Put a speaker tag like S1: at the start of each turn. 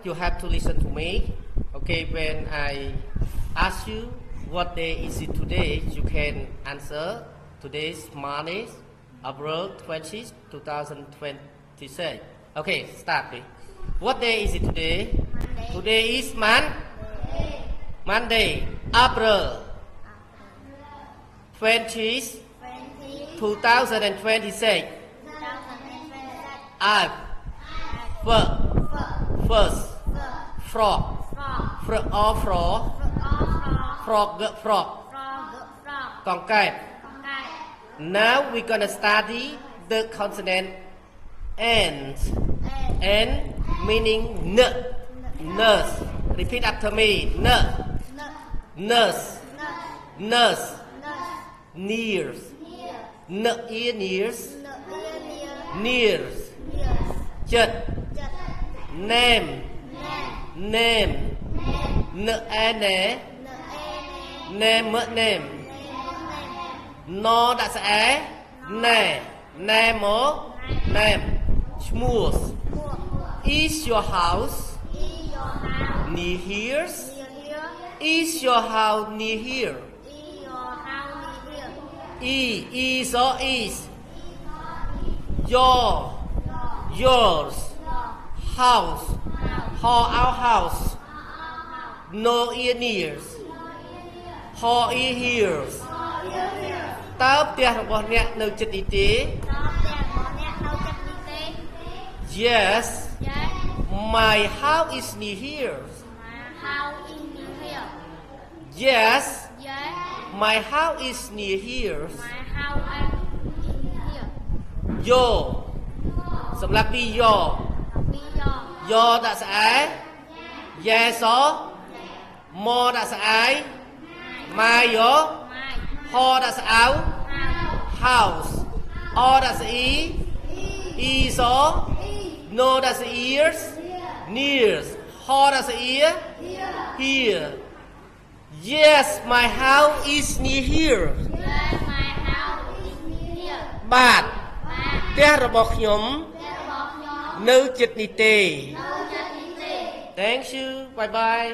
S1: you have to listen to me. Okay, when I ask you what day is it today, you can answer today's Monday, April 20, 2026. Okay, start please. What day is it today?
S2: Monday.
S1: Today is Monday, April 20, 2026. First, frog, concave. Now we're gonna study the consonant N meaning nurse. Repeat after me. Nurse. Nears. Nears. Chật. Name. Name. No đã sẽ name. Smooth. Is your house near here? Is your house near here? Is or is. Yours. House. Our house. No ear nears. Ear hears. តើផ្ទះរបស់អ្នកនៅជិតនេះទេ Yes. My house is near here. Yes. My house is near here. Yo. សម្រាប់ពី yo ដាក់ស្អែ Yes or mo ដាក់ស្អែ My yo ហដាក់ស្អៅ House អដាក់ស្អ៊ី Is or No that's ears. Nears. Ho that's ear. Here. Yes, my house is near here. But ផ្ទះរបស់ខ្ញុំនៅជិតនេះទេ Thank you. Bye bye.